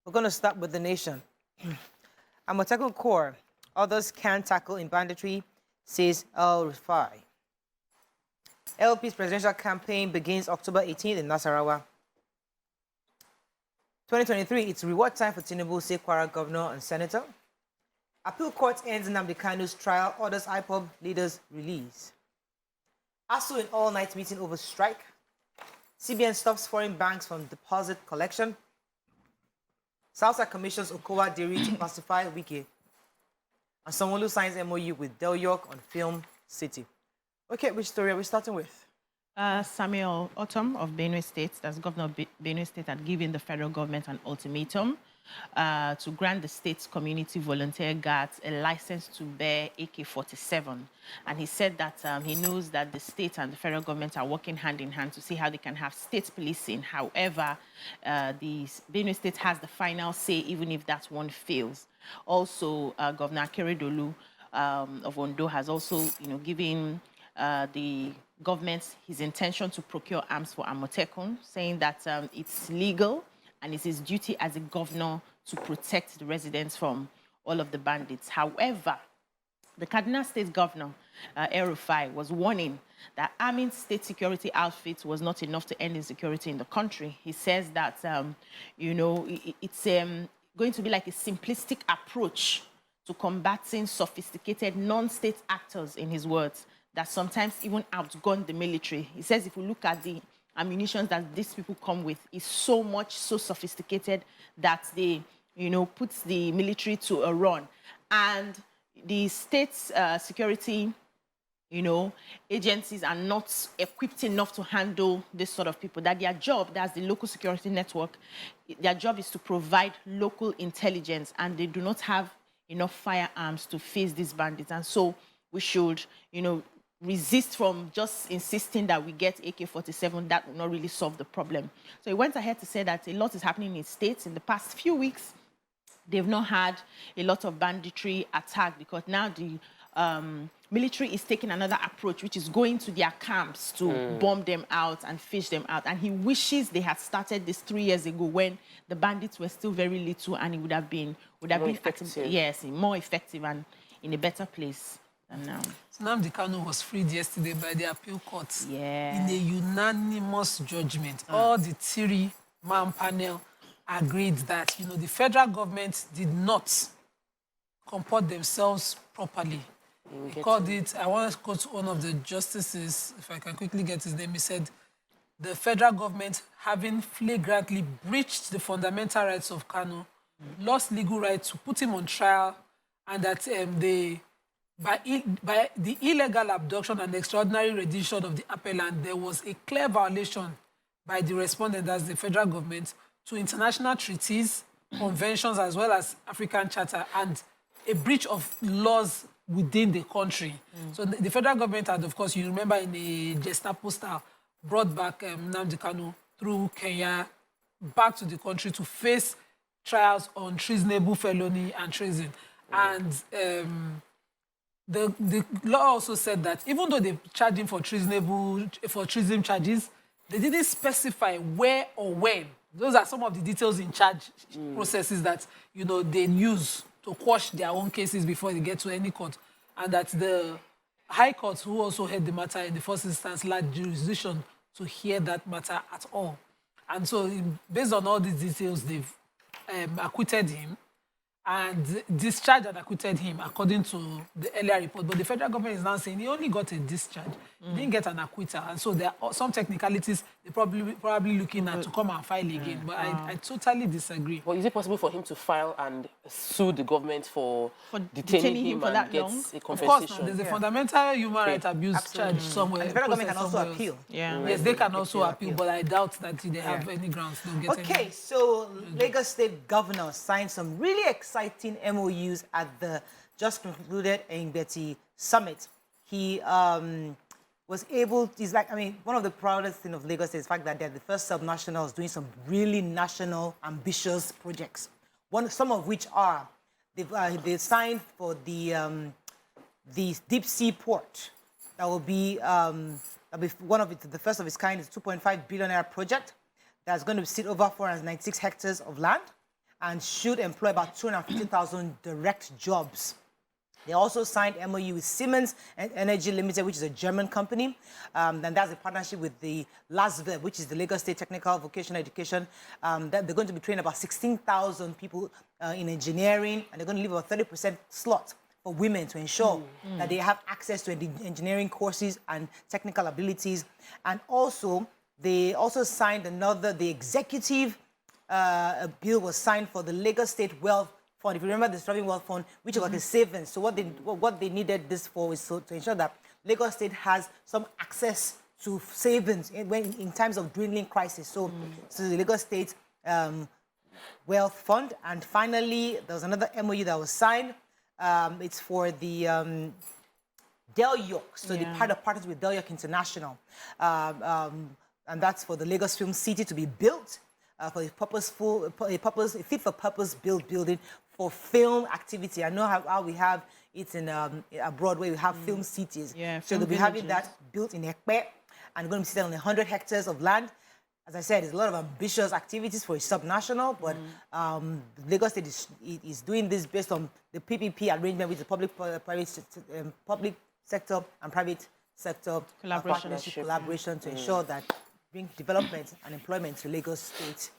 We're going to start with the nation. Amotekun Corps, others can tackle in banditry, says El-Rufai. LP's presidential campaign begins October 18th in Nasarawa. 2023, it's reward time for Tinubu, say Kwara governor and senator. Appeal court ends Nnamdi Kanu's trial, orders IPOB leaders release. ASU in all-night meeting over strike. CBN stops foreign banks from deposit collection. Southside commissions Okowa Dairy to classify Wiki. And Sanwo-Olu signs MOU with Del York on Film City. Okay, which story are we starting with? Samuel Otom of Benue State, that's Governor of Benue State, had given the federal government an ultimatum to grant the state's community volunteer guards a license to bear AK-47. And he said that he knows that the state and the federal government are working hand in hand to see how they can have state policing. However, the Benue State has the final say, even if that one fails. Also, Governor Akeredolu of Ondo has also, given the government his intention to procure arms for Amotekun, saying that it's legal and it's his duty as a governor to protect the residents from all of the bandits. However, the Kaduna State Governor, El-Rufai, was warning that arming state security outfits was not enough to end insecurity in the country. He says that, it's going to be like a simplistic approach to combating sophisticated non-state actors, in his words, that sometimes even outgun the military. He says if we look at the ammunition that these people come with, is so sophisticated that they, puts the military to a run. And the state's security, agencies are not equipped enough to handle this sort of people. That their job, that's the local security network, their job is to provide local intelligence, and they do not have enough firearms to face these bandits. And so we should, resist from just insisting that we get AK-47. That will not really solve the problem. So he went ahead to say that a lot is happening in states. In the past few weeks, they've not had a lot of banditry attack because now the military is taking another approach, which is going to their camps to bomb them out and fish them out. And he wishes they had started this 3 years ago when the bandits were still very little, and it would have been effective. Yes, more effective and in a better place than now. So Nnamdi Kanu was freed yesterday by the appeal court in Yeah. a unanimous judgment. All the three-man panel agreed that, the federal government did not comport themselves properly. He called it, I want to quote one of the justices, if I can quickly get his name, he said, the federal government, having flagrantly breached the fundamental rights of Kanu, lost legal right to put him on trial, and that by the illegal abduction and extraordinary rendition of the appellant, there was a clear violation by the respondent, that's the federal government, to international treaties, conventions, as well as African Charter, and a breach of laws within the country. So the federal government had, of course, you remember in the Gestapo style, brought back Nnamdi Kanu through Kenya back to the country to face trials on treasonable felony and treason. And the law also said that even though they charged him for treason charges, they didn't specify where or when. Those are some of the details in charge processes that, they use to quash their own cases before they get to any court. And that the High Court, who also heard the matter in the first instance, lacked jurisdiction to hear that matter at all. And so, based on all these details, they've acquitted him and discharged and acquitted him according to the earlier report. But the federal government is now saying he only got a discharge. He didn't get an acquittal. And so there are some technicalities they're probably looking at to come and file again. But I totally disagree. Well, is it possible for him to file and sue the government for detaining him for and that get long? a Of compensation? course, now, there's a fundamental human rights abuse charge somewhere. And the federal government can also somewhere else. appeal. Yeah. Yes, they can also appeal, but I doubt that they have any grounds to get Okay, any. so Lagos State Governor signed some really exciting MOUs at the just concluded Engbeti Summit. He was able, one of the proudest things of Lagos State is the fact that they're the first subnationals doing some really national, ambitious projects. Some of which are, they signed for the deep sea port. That will be one of the first of its kind. It's a 2.5 billion naira project that's going to sit over 496 hectares of land. and should employ about 250,000 direct jobs. They also signed MOU with Siemens Energy Limited, which is a German company. And that's a partnership with the LASVE, which is the Lagos State Technical Vocational Education. That they're going to be training about 16,000 people in engineering, and they're going to leave about 30% slot for women to ensure that they have access to engineering courses and technical abilities. And also, they also signed the executive bill was signed for the Lagos State Wealth Fund. If you remember the Sovereign Wealth Fund, which is like a savings. So what they needed this for is to ensure that Lagos State has some access to savings in times of dwindling crisis. So the Lagos State Wealth Fund. And finally, there was another MOU that was signed. It's for the Del York. So they had a partnership with Del York International. And that's for the Lagos Film City to be built for a fit-for-purpose building for film activity. I know how we have it in abroad where we have film cities. Yeah, so they'll be having that built in Ekpe and going to be sitting on 100 hectares of land. As I said, there's a lot of ambitious activities for a subnational, but Lagos State is doing this based on the PPP arrangement with the public sector and private sector collaboration to ensure that bring development and employment to Lagos State.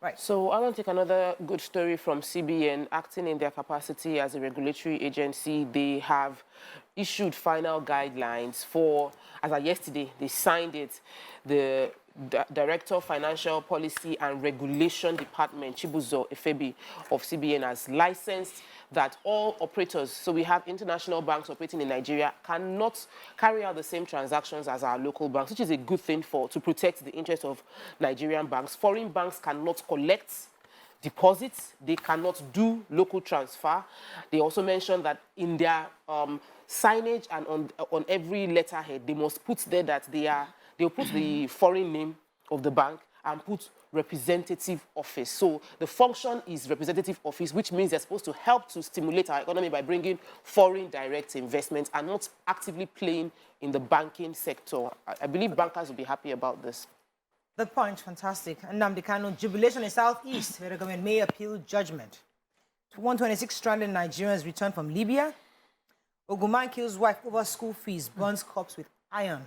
Right. So I want to take another good story from CBN. Acting in their capacity as a regulatory agency, they have issued final guidelines for, as of yesterday, they signed it. The Director of Financial Policy and Regulation Department, Chibuzo Efebi of CBN, has licensed that all operators, so we have international banks operating in Nigeria, cannot carry out the same transactions as our local banks, which is a good thing to protect the interest of Nigerian banks. Foreign banks cannot collect deposits. They cannot do local transfer. They also mentioned that in their signage and on every letterhead, they must put there that they'll put the foreign name of the bank and put representative office. So the function is representative office, which means they're supposed to help to stimulate our economy by bringing foreign direct investments and not actively playing in the banking sector. I believe bankers will be happy about this. The point, fantastic. Nnamdi Kanu, jubilation in Southeast. Federal government may appeal judgment. 126 stranded Nigerians returned from Libya. Oguman kills wife over school fees, burns corpse with iron.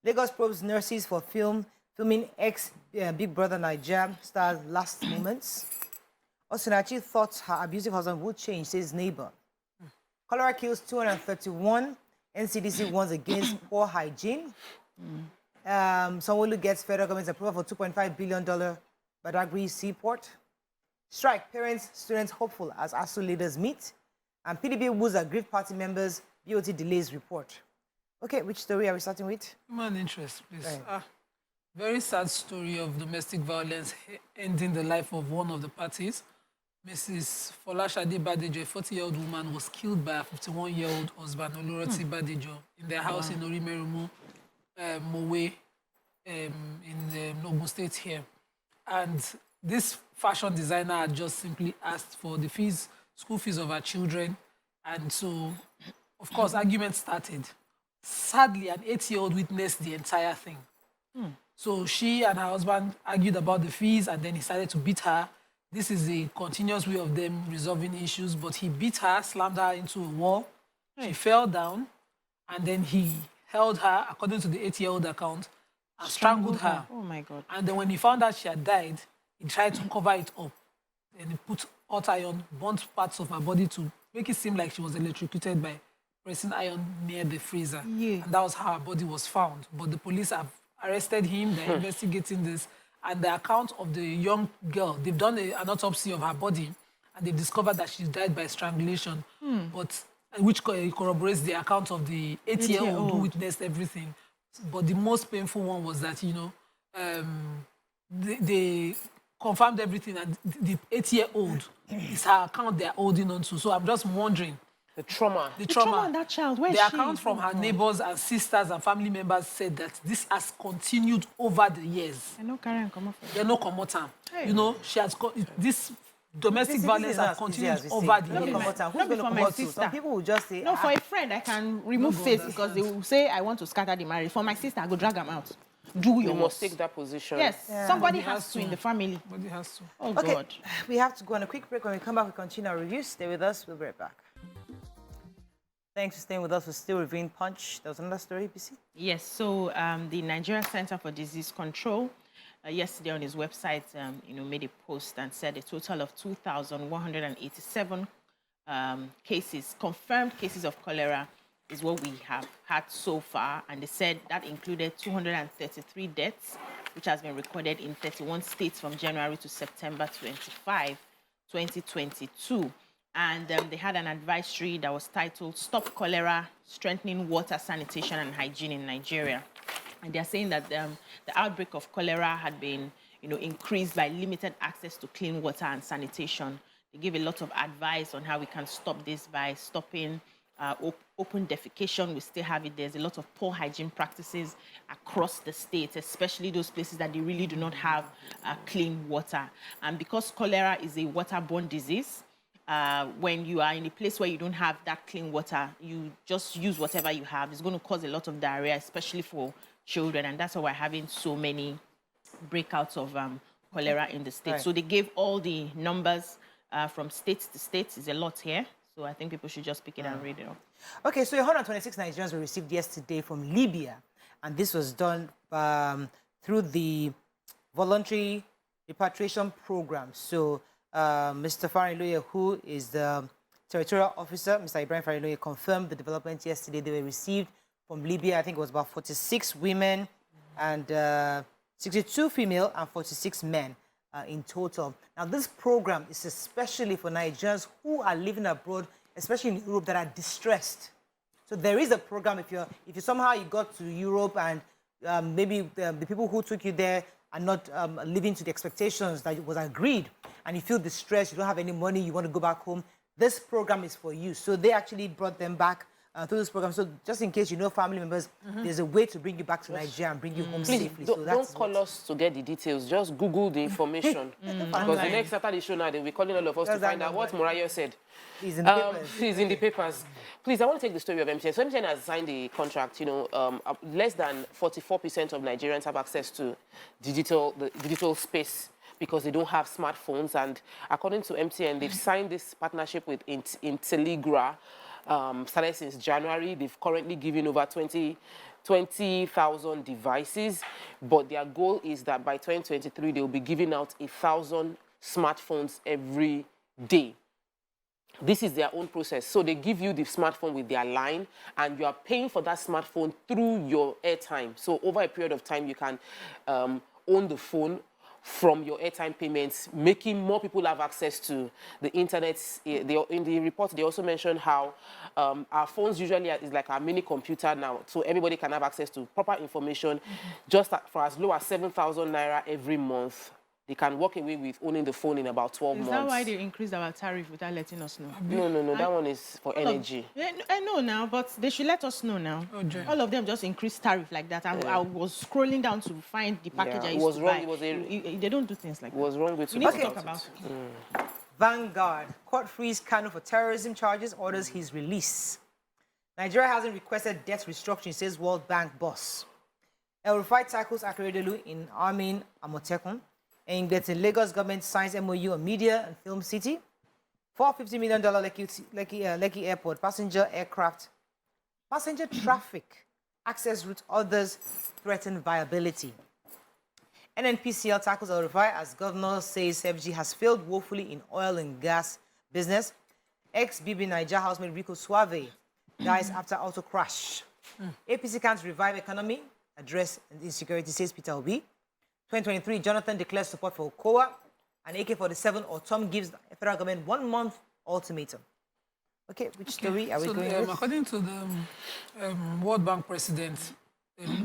Lagos probes nurses for filming ex-Big Brother Nigeria star's last moments. Osun thought her abusive husband would change, says neighbor. Cholera kills 231. NCDC warns against poor hygiene. Sanwo-Olu gets federal government's approval for $2.5 billion Badagry seaport. Strike, parents, students hopeful as ASU leaders meet. And PDP woos aggrieved party members, BOT delays report. Okay, which story are we starting with? Human interest, please. Right. Very sad story of domestic violence ending the life of one of the parties. Mrs. Folasade Badejo, a 40-year-old woman, was killed by a 51-year-old husband, Oluranti Badejo, in their house in Orimerumu, Mowe, in Ogun State here. And this fashion designer had just simply asked for the school fees of her children. And so, of course, arguments started. Sadly, an 8-year-old witnessed the entire thing. So she and her husband argued about the fees, and then he started to beat her. This is a continuous way of them resolving issues, but he beat her, slammed her into a wall. She fell down, and then he held her, according to the 8-year-old account, and strangled her. Oh, my God. And then when he found out she had died, he tried to cover it up. And he put hot iron, burnt parts of her body to make it seem like she was electrocuted by pressing iron near the freezer. Yeah. And that was how her body was found. But the police have arrested him. They're investigating this. And the account of the young girl, they've done an autopsy of her body, and they've discovered that she died by strangulation, which corroborates the account of the 8-year-old who witnessed everything. But the most painful one was that, they confirmed everything, and the 8-year-old is her account they're holding on to. So I'm just wondering. The trauma. The trauma on that child. Where is the she? account from her neighbors and sisters and family members said that this has continued over the years. I know Karen come off. They no come out. She has this domestic violence has continued over the years. Not for my sister. Some people will just say, no, for a friend, I can remove face because they will say, I want to scatter the marriage. For my sister, I go drag them out. do your You work. must take that position. Yes, somebody Somebody has has to in to. the family. Somebody has to. Oh, Okay, God. we have to go on a quick break. When we come back, we continue our review. Stay with us. We'll be right back. Thanks for staying with us. We're still reviewing Punch. There was another story, PC. Yes, so the Nigeria Center for Disease Control yesterday on his website, made a post and said a total of 2,187 cases, confirmed cases of cholera, is what we have had so far. And they said that included 233 deaths, which has been recorded in 31 states from January to September 25, 2022. And they had an advisory that was titled Stop Cholera, Strengthening Water, Sanitation and Hygiene in Nigeria. And they're saying that the outbreak of cholera had been increased by limited access to clean water and sanitation. They give a lot of advice on how we can stop this by stopping open defecation. We still have it. There's a lot of poor hygiene practices across the state, especially those places that they really do not have clean water. And because cholera is a waterborne disease, when you are in a place where you don't have that clean water, you just use whatever you have. It's going to cause a lot of diarrhea, especially for children. And that's why we're having so many breakouts of cholera in the state. Right. So they gave all the numbers from state to state. There's a lot here. So I think people should just pick it and read it up. Okay, so 126 Nigerians were received yesterday from Libya, and this was done through the voluntary repatriation program. So Mr. Fariloye, who is the territorial officer, Mr. Ibrahim Fariloye, confirmed the development yesterday. They were received from Libya. I think it was about 46 women and 62 female and 46 men in total. Now, this program is especially for Nigerians who are living abroad, especially in Europe, that are distressed. So there is a program if you somehow you got to Europe and maybe the people who took you there are not living to the expectations that was agreed, and you feel distressed, you don't have any money, you want to go back home, this program is for you. So they actually brought them back through this program. So just in case you know family members, there's a way to bring you back to Nigeria and bring you home safely. Don't, don't call us to get the details. Just Google the information. Because the next Saturday show now, they'll be calling all of us to find out what Morayo said. He's in the papers. He's in the papers. Please, I want to take the story of MTN. So MTN has signed a contract. Less than 44% of Nigerians have access to the digital space because they don't have smartphones. And according to MTN, they've signed this partnership with Inteligra. Started since January. They've currently given over 20,000 devices, but their goal is that by 2023 they'll be giving out 1,000 smartphones every day. This is their own process. So they give you the smartphone with their line, and you are paying for that smartphone through your airtime. So over a period of time, you can own the phone from your airtime payments, making more people have access to the internet. In the report, they also mentioned how our phones usually is like our mini computer now, so everybody can have access to proper information just for as low as 7,000 naira every month. They can walk away with owning the phone in about 12 months. Is that why they increased our tariff without letting us know? No. That one is for energy. I know now, but they should let us know now. All of them just increased tariff like that. I was scrolling down to find the package I used to buy. They don't do things like that. Was wrong with We need to talk about it. Vanguard. Court frees Kanu for terrorism charges, orders his release. Nigeria hasn't requested debt restructuring, says World Bank boss. El Rufai tackles Akeredolu in arming Amotekun. And getting Lagos government signs MOU on media and film city. $450 million Lekki Airport, passenger aircraft, passenger traffic, access route, others threaten viability. NNPCL tackles El Rufai as governor says FG has failed woefully in oil and gas business. Ex-BB Niger housemate Rico Suave dies after auto crash. APC can't revive economy, address insecurity, says Peter Obi. 2023, Jonathan declares support for Okowa, and AK-47 or Tom gives the federal government 1 month ultimatum. Okay, which story are we going with? According to the World Bank president,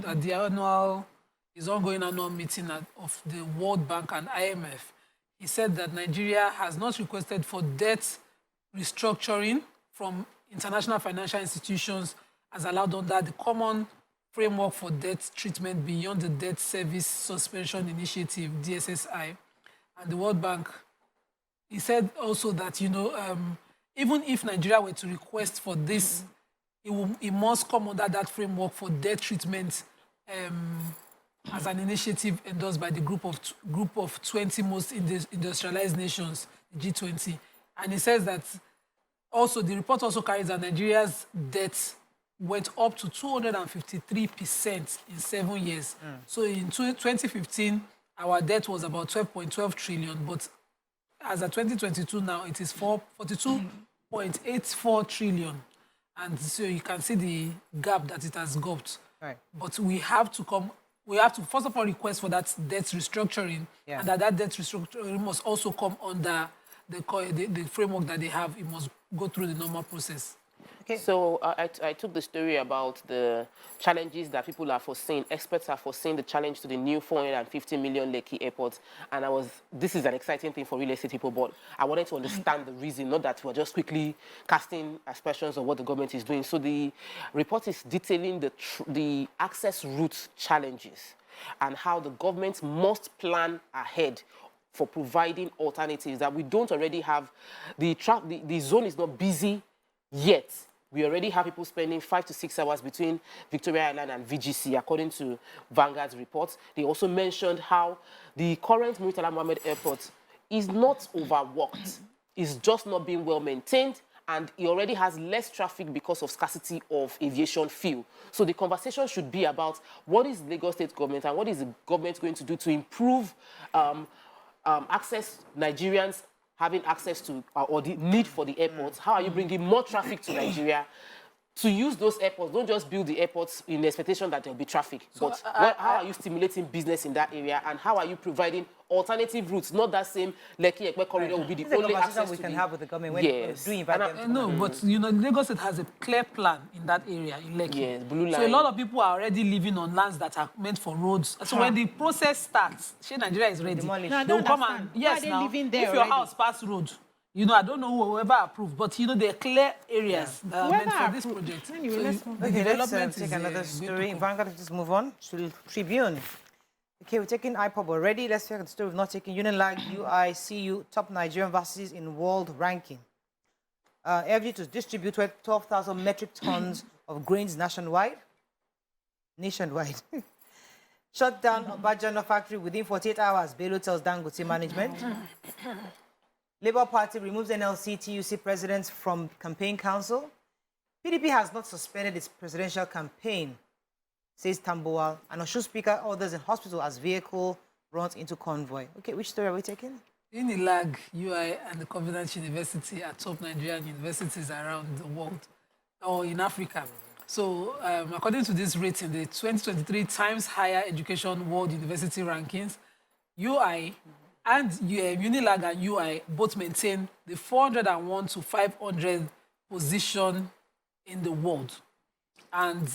at the ongoing annual meeting of the World Bank and IMF, he said that Nigeria has not requested for debt restructuring from international financial institutions as allowed under the Common Framework for Debt Treatment Beyond the Debt Service Suspension Initiative, DSSI. And the World Bank, he said also that, even if Nigeria were to request for this, it must come under that framework for debt treatment as an initiative endorsed by the group of 20 most industrialized nations, the G20. And it says that also the report also carries that Nigeria's debt went up to 253% in 7 years. So in 2015, our debt was about 12.12 trillion, but as of 2022 now, it is 42.84 trillion. And so you can see the gap that it has got. Right. But we have to first of all request for that debt restructuring, and that debt restructuring must also come under the framework that they have. It must go through the normal process. Okay. So I took the story about the challenges that people are foreseeing. Experts are foreseeing the challenge to the new 450 million Lekki airport. And this is an exciting thing for real estate people, but I wanted to understand the reason, not that we're just quickly casting aspersions on what the government is doing. So the report is detailing the access route challenges and how the government must plan ahead for providing alternatives that we don't already have. The zone is not busy yet. We already have people spending 5 to 6 hours between Victoria Island and VGC, according to Vanguard's report. They also mentioned how the current Murtala Mohammed Airport is not overworked. It's just not being well maintained, and it already has less traffic because of scarcity of aviation fuel. So the conversation should be about what is Lagos State government and what is the government going to do to improve access, Nigerians having access to or the need for the airports. How are you bringing more traffic to Nigeria to use those airports? Don't just build the airports in the expectation that there will be traffic. So but how are you stimulating business in that area, and how are you providing alternative routes? Not that same Lekki Ekpe corridor will be the only access we can have with the government when doing No, but you know, Lagos State has a clear plan in that area in Lekki. Yes, blue line. So a lot of people are already living on lands that are meant for roads. So when the process starts, Nigeria is ready. No, They'll come and yes, now living there if your house pass road. You know, I don't know whoever approved, but you know, there are clear areas that are meant for this project. Anyway, let's take another story. Vanguard, just move on to Tribune. Okay, we're taking IPOB already. Let's check the story. We've not taken Unilag, UICU, top Nigerian varsity in world ranking. FG to distribute 12,000 metric tons of grains nationwide. Shut down Bajano factory within 48 hours, Bello tells Dangote management. Labour Party removes NLC TUC presidents from campaign council. PDP has not suspended its presidential campaign, says Tambuwal. And Osun Speaker orders in hospital as vehicle runs into convoy. Okay, which story are we taking? Unilag, UI, and the Covenant University are top Nigerian universities around the world, or in Africa. So, according to this rating, the 2023 Times Higher Education World University Rankings, UI and Unilag and UI both maintain the 401 to 500 position in the world. And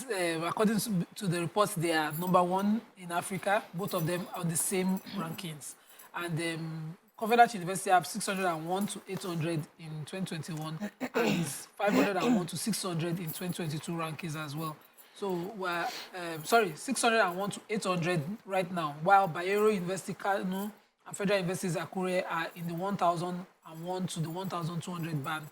according to the reports, they are #1 in Africa, both of them on the same rankings. And Covenant University have 601 to 800 in 2021, and 501 to 600 in 2022 rankings as well. So we're, 601 to 800 right now, while Bayero University, Kanu, and Federal Universities Akure are in the 1,001 to the 1,200 band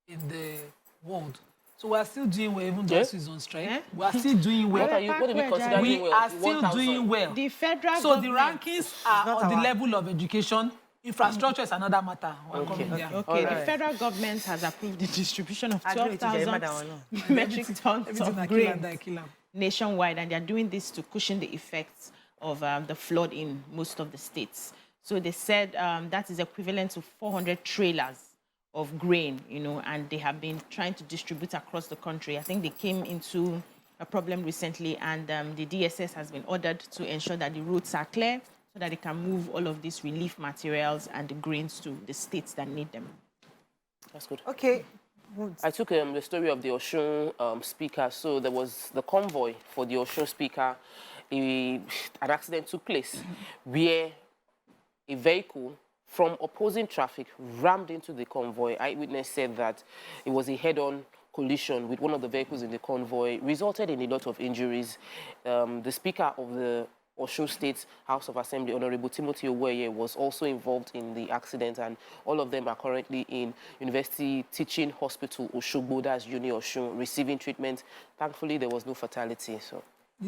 in the world. So we are still doing well, even though is on strike. We are still doing well. What do we consider doing well? We are still doing well. The federal so the rankings are on the level of education. Infrastructure is another matter. Okay, the federal government has approved the distribution of 12,000 metric tons of grain nationwide, and they are doing this to cushion the effects of the flood in most of the states. So they said that is equivalent to 400 trailers of grain, you know, and they have been trying to distribute across the country. I think they came into a problem recently, and the DSS has been ordered to ensure that the routes are clear so that they can move all of these relief materials and the grains to the states that need them. That's good. Okay. I took the story of the Osun speaker. So there was the convoy for the Osun speaker. An accident took place where a vehicle from opposing traffic rammed into the convoy. Eyewitness said that it was a head-on collision with one of the vehicles in the convoy, resulted in a lot of injuries. The speaker of the Osun State House of Assembly, Honorable Timothy Oweye, was also involved in the accident, and all of them are currently in University Teaching Hospital, Oshogbo, that's Uni Osun, receiving treatment. Thankfully, there was no fatality. So,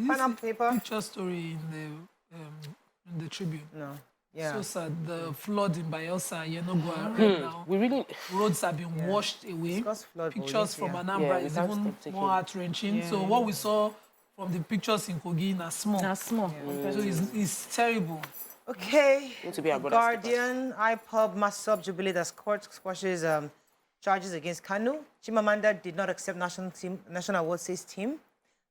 final paper. Picture story in in the Tribune. No. Yeah. So sad. The flood in Bayelsa, Yenogwa, right now. We really... Roads have been washed away. Discuss flood, but we Pictures need to- from Anambra we is can't even stop taking- more heart-wrenching. So what we saw from the pictures in Kogi are small. That's small. So it's terrible. Okay. Need to be our The brother's Guardian, IPOB mass sub jubilee as court squashes charges against Kanu. Chimamanda did not accept national award, says team.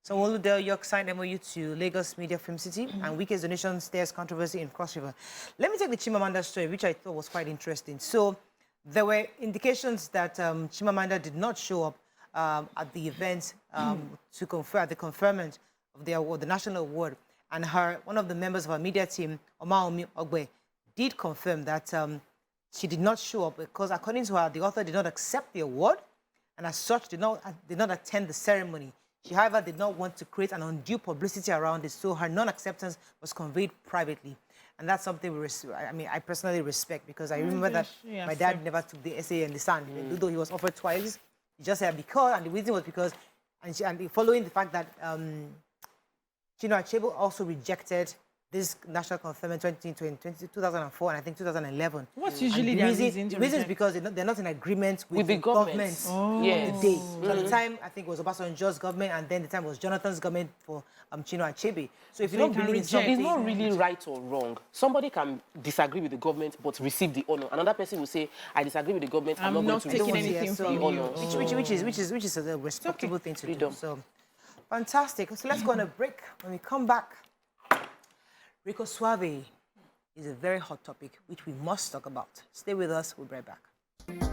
So Oludel York signed MOU to Lagos Media Film City, and Wike's donation stirs controversy in Cross River. Let me take the Chimamanda story, which I thought was quite interesting. So there were indications that Chimamanda did not show up at the event to confer the conferment of the award, the national award, and one of the members of her media team, Omaomi Ogbe, did confirm that she did not show up because, according to her, the author did not accept the award, and as such did not attend the ceremony. She, however, did not want to create an undue publicity around it, so her non-acceptance was conveyed privately. And that's something I personally respect, because I remember that my dad never took the essay and the stand, even though he was offered twice. He just said because, and the reason was because, and following the fact that Chinua Achebe also rejected this national conferment in 2004 and I think 2011. What's usually the reason? The reason is because they're not in agreement with the government of the day. So at the time, I think it was Obasanjo's government, and then the time was Jonathan's government for Chinua Achebe. So if you don't believe in something... It's not really right or wrong. Somebody can disagree with the government but receive the honor. Another person will say, I disagree with the government, I'm not going to taking receive anything the from you. honor. Which is a respectable thing to do. So, fantastic. So let's go on a break. When we come back, Rico Suave is a very hot topic which we must talk about. Stay with us. We'll be right back.